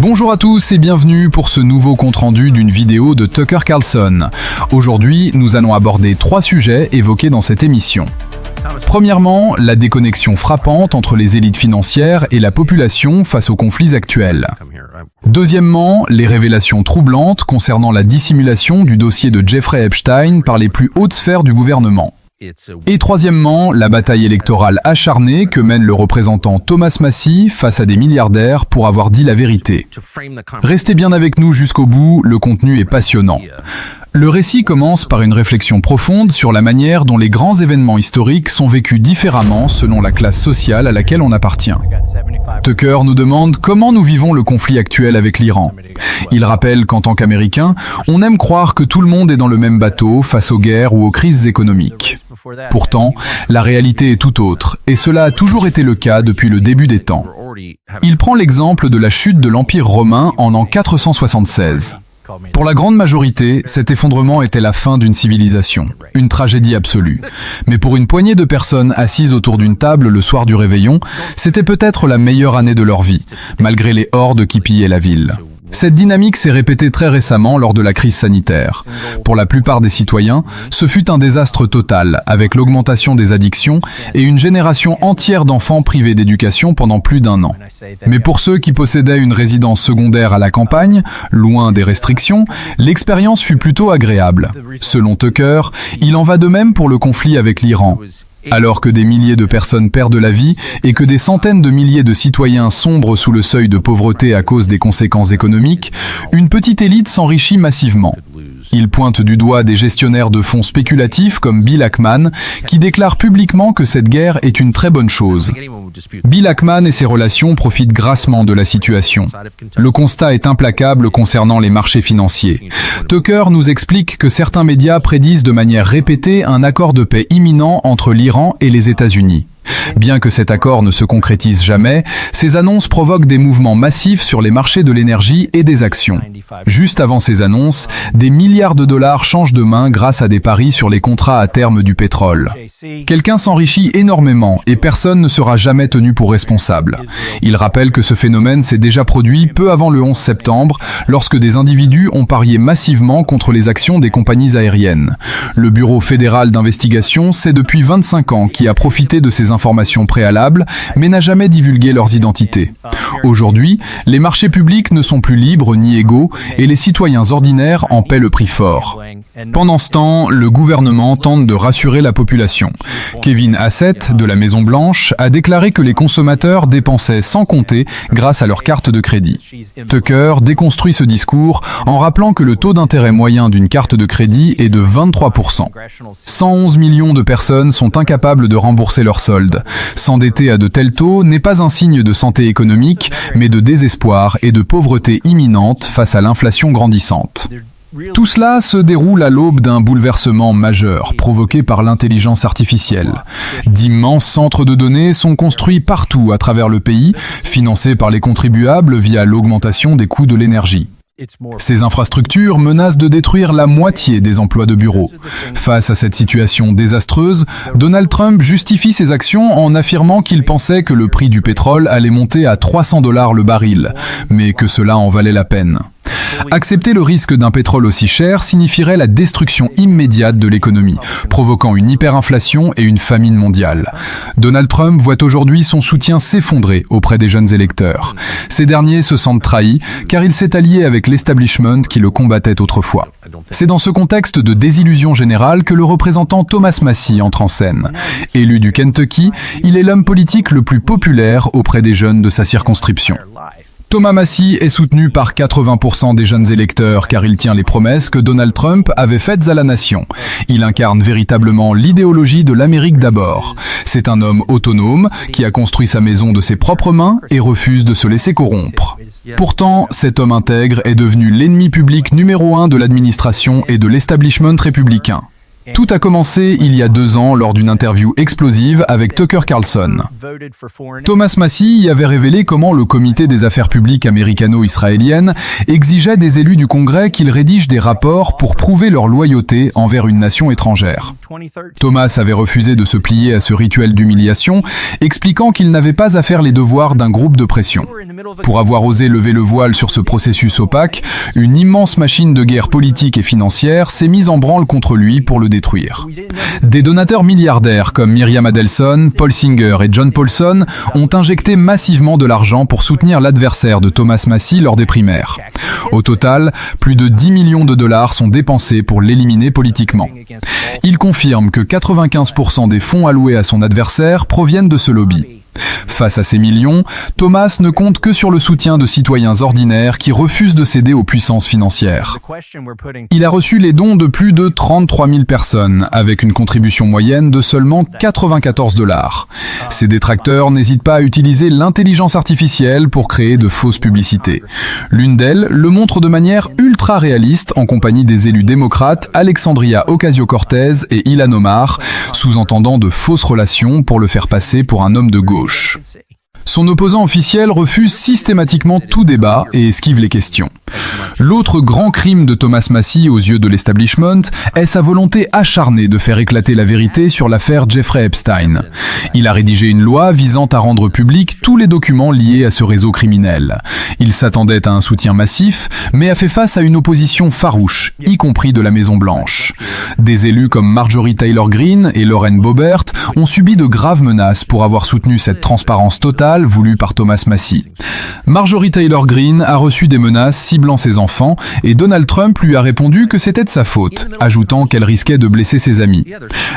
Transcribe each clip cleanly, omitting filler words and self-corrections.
Bonjour à tous et bienvenue pour ce nouveau compte-rendu d'une vidéo de Tucker Carlson. Aujourd'hui, nous allons aborder 3 sujets évoqués dans cette émission. Premièrement, la déconnexion frappante entre les élites financières et la population face aux conflits actuels. Deuxièmement, les révélations troublantes concernant la dissimulation du dossier de Jeffrey Epstein par les plus hautes sphères du gouvernement. Et troisièmement, la bataille électorale acharnée que mène le représentant Thomas Massie face à des milliardaires pour avoir dit la vérité. Restez bien avec nous jusqu'au bout, le contenu est passionnant. Le récit commence par une réflexion profonde sur la manière dont les grands événements historiques sont vécus différemment selon la classe sociale à laquelle on appartient. Tucker nous demande comment nous vivons le conflit actuel avec l'Iran. Il rappelle qu'en tant qu'Américains, on aime croire que tout le monde est dans le même bateau face aux guerres ou aux crises économiques. Pourtant, la réalité est tout autre, et cela a toujours été le cas depuis le début des temps. Il prend l'exemple de la chute de l'Empire romain en an 476. Pour la grande majorité, cet effondrement était la fin d'une civilisation, une tragédie absolue. Mais pour une poignée de personnes assises autour d'une table le soir du réveillon, c'était peut-être la meilleure année de leur vie, malgré les hordes qui pillaient la ville. Cette dynamique s'est répétée très récemment lors de la crise sanitaire. Pour la plupart des citoyens, ce fut un désastre total, avec l'augmentation des addictions et une génération entière d'enfants privés d'éducation pendant plus d'1 an. Mais pour ceux qui possédaient une résidence secondaire à la campagne, loin des restrictions, l'expérience fut plutôt agréable. Selon Tucker, il en va de même pour le conflit avec l'Iran. Alors que des milliers de personnes perdent la vie et que des centaines de milliers de citoyens sombrent sous le seuil de pauvreté à cause des conséquences économiques, une petite élite s'enrichit massivement. Il pointe du doigt des gestionnaires de fonds spéculatifs comme Bill Ackman, qui déclarent publiquement que cette guerre est une très bonne chose. Bill Ackman et ses relations profitent grassement de la situation. Le constat est implacable concernant les marchés financiers. Tucker nous explique que certains médias prédisent de manière répétée un accord de paix imminent entre l'Iran et les États-Unis. Bien que cet accord ne se concrétise jamais, ces annonces provoquent des mouvements massifs sur les marchés de l'énergie et des actions. Juste avant ces annonces, des milliards de dollars changent de main grâce à des paris sur les contrats à terme du pétrole. Quelqu'un s'enrichit énormément et personne ne sera jamais tenu pour responsable. Il rappelle que ce phénomène s'est déjà produit peu avant le 11 septembre, lorsque des individus ont parié massivement contre les actions des compagnies aériennes. Le Bureau fédéral d'investigation sait depuis 25 ans qui a profité de ces informations préalables, mais n'a jamais divulgué leurs identités. Aujourd'hui, les marchés publics ne sont plus libres ni égaux et les citoyens ordinaires en paient le prix fort. Pendant ce temps, le gouvernement tente de rassurer la population. Kevin Hassett, de la Maison-Blanche, a déclaré que les consommateurs dépensaient sans compter grâce à leur carte de crédit. Tucker déconstruit ce discours en rappelant que le taux d'intérêt moyen d'une carte de crédit est de 23%. 111 millions de personnes sont incapables de rembourser leur solde. S'endetter à de tels taux n'est pas un signe de santé économique, mais de désespoir et de pauvreté imminente face à l'inflation grandissante. Tout cela se déroule à l'aube d'un bouleversement majeur provoqué par l'intelligence artificielle. D'immenses centres de données sont construits partout à travers le pays, financés par les contribuables via l'augmentation des coûts de l'énergie. Ces infrastructures menacent de détruire la moitié des emplois de bureau. Face à cette situation désastreuse, Donald Trump justifie ses actions en affirmant qu'il pensait que le prix du pétrole allait monter à 300 $ le baril, mais que cela en valait la peine. Accepter le risque d'un pétrole aussi cher signifierait la destruction immédiate de l'économie, provoquant une hyperinflation et une famine mondiale. Donald Trump voit aujourd'hui son soutien s'effondrer auprès des jeunes électeurs. Ces derniers se sentent trahis car il s'est allié avec l'establishment qui le combattait autrefois. C'est dans ce contexte de désillusion générale que le représentant Thomas Massie entre en scène. Élu du Kentucky, il est l'homme politique le plus populaire auprès des jeunes de sa circonscription. Thomas Massie est soutenu par 80% des jeunes électeurs car il tient les promesses que Donald Trump avait faites à la nation. Il incarne véritablement l'idéologie de l'Amérique d'abord. C'est un homme autonome qui a construit sa maison de ses propres mains et refuse de se laisser corrompre. Pourtant, cet homme intègre est devenu l'ennemi public numéro 1 de l'administration et de l'establishment républicain. Tout a commencé il y a 2 ans lors d'une interview explosive avec Tucker Carlson. Thomas Massie y avait révélé comment le comité des affaires publiques américano-israéliennes exigeait des élus du Congrès qu'ils rédigent des rapports pour prouver leur loyauté envers une nation étrangère. Thomas avait refusé de se plier à ce rituel d'humiliation, expliquant qu'il n'avait pas à faire les devoirs d'un groupe de pression. Pour avoir osé lever le voile sur ce processus opaque, une immense machine de guerre politique et financière s'est mise en branle contre lui pour le détruire. Des donateurs milliardaires comme Myriam Adelson, Paul Singer et John Paulson ont injecté massivement de l'argent pour soutenir l'adversaire de Thomas Massie lors des primaires. Au total, plus de 10 millions de dollars sont dépensés pour l'éliminer politiquement. Il confirme que 95% des fonds alloués à son adversaire proviennent de ce lobby. Face à ces millions, Thomas ne compte que sur le soutien de citoyens ordinaires qui refusent de céder aux puissances financières. Il a reçu les dons de plus de 33 000 personnes, avec une contribution moyenne de seulement 94 $. Ses détracteurs n'hésitent pas à utiliser l'intelligence artificielle pour créer de fausses publicités. L'une d'elles le montre de manière ultra réaliste en compagnie des élus démocrates Alexandria Ocasio-Cortez et Ilhan Omar, sous-entendant de fausses relations pour le faire passer pour un homme de gauche. Son opposant officiel refuse systématiquement tout débat et esquive les questions. L'autre grand crime de Thomas Massie aux yeux de l'establishment est sa volonté acharnée de faire éclater la vérité sur l'affaire Jeffrey Epstein. Il a rédigé une loi visant à rendre publics tous les documents liés à ce réseau criminel. Il s'attendait à un soutien massif, mais a fait face à une opposition farouche, y compris de la Maison-Blanche. Des élus comme Marjorie Taylor Greene et Lauren Boebert ont subi de graves menaces pour avoir soutenu cette transparence totale voulue par Thomas Massie. Marjorie Taylor Greene a reçu des menaces ciblant ses enfants et Donald Trump lui a répondu que c'était de sa faute, ajoutant qu'elle risquait de blesser ses amis.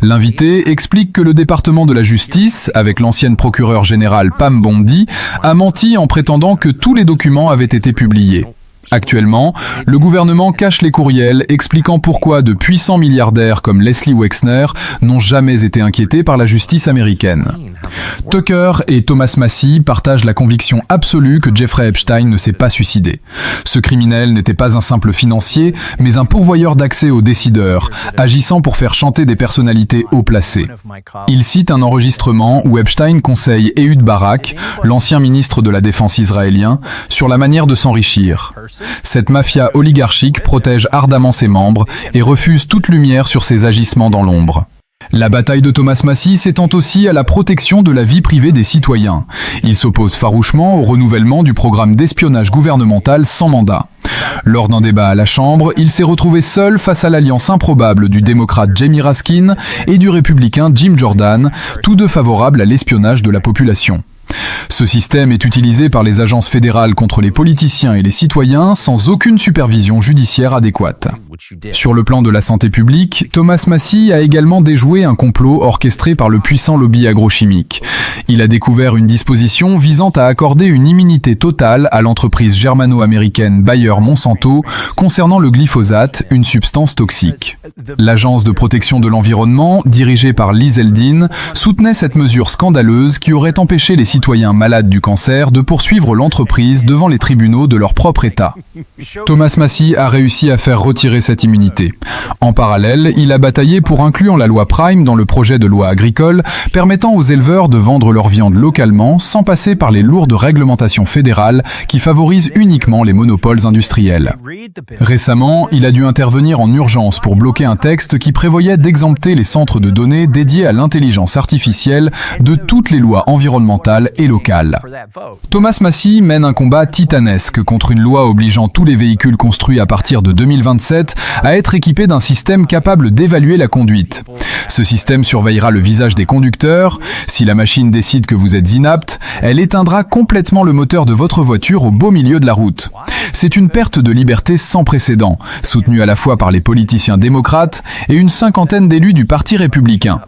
L'invité explique que le département de la justice, avec l'ancienne procureure générale Pam Bondi, a menti en prétendant que tous les documents avaient été publiés. Actuellement, le gouvernement cache les courriels expliquant pourquoi de puissants milliardaires comme Leslie Wexner n'ont jamais été inquiétés par la justice américaine. Tucker et Thomas Massie partagent la conviction absolue que Jeffrey Epstein ne s'est pas suicidé. Ce criminel n'était pas un simple financier, mais un pourvoyeur d'accès aux décideurs, agissant pour faire chanter des personnalités haut placées. Il cite un enregistrement où Epstein conseille Ehud Barak, l'ancien ministre de la Défense israélien, sur la manière de s'enrichir. Cette mafia oligarchique protège ardemment ses membres et refuse toute lumière sur ses agissements dans l'ombre. La bataille de Thomas Massie s'étend aussi à la protection de la vie privée des citoyens. Il s'oppose farouchement au renouvellement du programme d'espionnage gouvernemental sans mandat. Lors d'un débat à la Chambre, il s'est retrouvé seul face à l'alliance improbable du démocrate Jamie Raskin et du républicain Jim Jordan, tous deux favorables à l'espionnage de la population. Ce système est utilisé par les agences fédérales contre les politiciens et les citoyens sans aucune supervision judiciaire adéquate. Sur le plan de la santé publique, Thomas Massie a également déjoué un complot orchestré par le puissant lobby agrochimique. Il a découvert une disposition visant à accorder une immunité totale à l'entreprise germano-américaine Bayer-Monsanto concernant le glyphosate, une substance toxique. L'agence de protection de l'environnement, dirigée par Lee Zeldin, soutenait cette mesure scandaleuse qui aurait empêché les citoyens malades du cancer de poursuivre l'entreprise devant les tribunaux de leur propre État. Thomas Massie a réussi à faire retirer cette immunité. En parallèle, il a bataillé pour inclure la loi Prime dans le projet de loi agricole, permettant aux éleveurs de vendre leur viande localement sans passer par les lourdes réglementations fédérales qui favorisent uniquement les monopoles industriels. Récemment, il a dû intervenir en urgence pour bloquer un texte qui prévoyait d'exempter les centres de données dédiés à l'intelligence artificielle de toutes les lois environnementales et locales. Thomas Massie mène un combat titanesque contre une loi obligeant tous les véhicules construits à partir de 2027 à être équipés d'un système capable d'évaluer la conduite. Ce système surveillera le visage des conducteurs. Si la machine décide que vous êtes inapte, elle éteindra complètement le moteur de votre voiture au beau milieu de la route. C'est une perte de liberté sans précédent, soutenue à la fois par les politiciens démocrates et une cinquantaine d'élus du Parti républicain.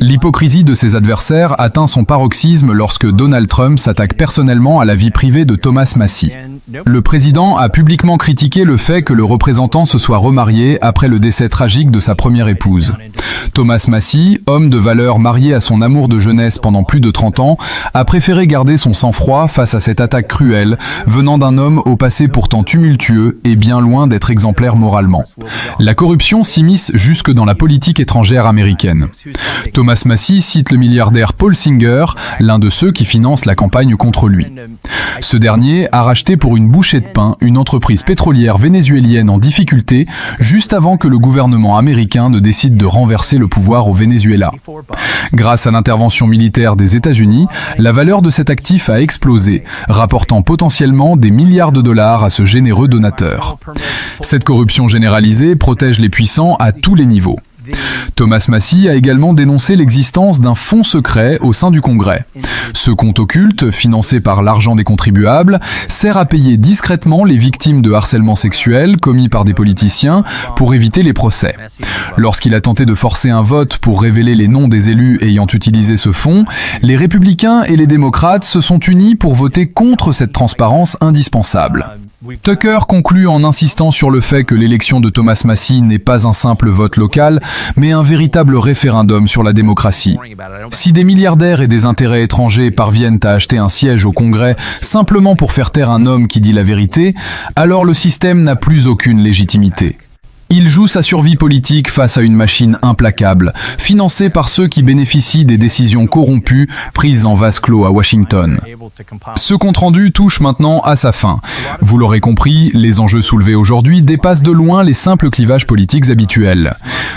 L'hypocrisie de ses adversaires atteint son paroxysme lorsque Donald Trump s'attaque personnellement à la vie privée de Thomas Massie. Le président a publiquement critiqué le fait que le représentant se soit remarié après le décès tragique de sa première épouse. Thomas Massie, homme de valeur marié à son amour de jeunesse pendant plus de 30 ans, a préféré garder son sang-froid face à cette attaque cruelle, venant d'un homme au passé pourtant tumultueux et bien loin d'être exemplaire moralement. La corruption s'immisce jusque dans la politique étrangère américaine. Thomas Massie cite le milliardaire Paul Singer, l'un de ceux qui financent la campagne contre lui. Ce dernier a racheté pour pour une bouchée de pain une entreprise pétrolière vénézuélienne en difficulté, juste avant que le gouvernement américain ne décide de renverser le pouvoir au Venezuela. Grâce à l'intervention militaire des États-Unis, la valeur de cet actif a explosé, rapportant potentiellement des milliards de dollars à ce généreux donateur. Cette corruption généralisée protège les puissants à tous les niveaux. Thomas Massie a également dénoncé l'existence d'un fonds secret au sein du Congrès. Ce compte occulte, financé par l'argent des contribuables, sert à payer discrètement les victimes de harcèlement sexuel commis par des politiciens pour éviter les procès. Lorsqu'il a tenté de forcer un vote pour révéler les noms des élus ayant utilisé ce fonds, les républicains et les démocrates se sont unis pour voter contre cette transparence indispensable. Tucker conclut en insistant sur le fait que l'élection de Thomas Massie n'est pas un simple vote local, mais un véritable référendum sur la démocratie. Si des milliardaires et des intérêts étrangers parviennent à acheter un siège au Congrès simplement pour faire taire un homme qui dit la vérité, alors le système n'a plus aucune légitimité. Il joue sa survie politique face à une machine implacable, financée par ceux qui bénéficient des décisions corrompues prises en vase clos à Washington. Ce compte-rendu touche maintenant à sa fin. Vous l'aurez compris, les enjeux soulevés aujourd'hui dépassent de loin les simples clivages politiques habituels.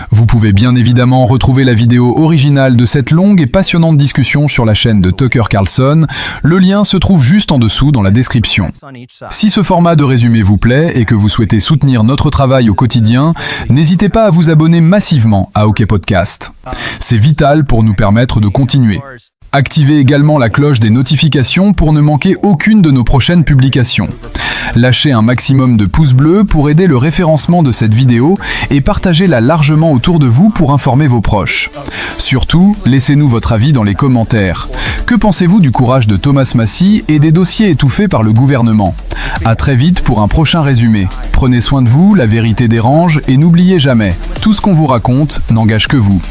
Vous pouvez bien évidemment retrouver la vidéo originale de cette longue et passionnante discussion sur la chaîne de Tucker Carlson. Le lien se trouve juste en dessous dans la description. Si ce format de résumé vous plaît et que vous souhaitez soutenir notre travail au quotidien, n'hésitez pas à vous abonner massivement à OK Podcast. C'est vital pour nous permettre de continuer. Activez également la cloche des notifications pour ne manquer aucune de nos prochaines publications. Lâchez un maximum de pouces bleus pour aider le référencement de cette vidéo et partagez-la largement autour de vous pour informer vos proches. Surtout, laissez-nous votre avis dans les commentaires. Que pensez-vous du courage de Thomas Massie et des dossiers étouffés par le gouvernement ? À très vite pour un prochain résumé. Prenez soin de vous, la vérité dérange et n'oubliez jamais, tout ce qu'on vous raconte n'engage que vous.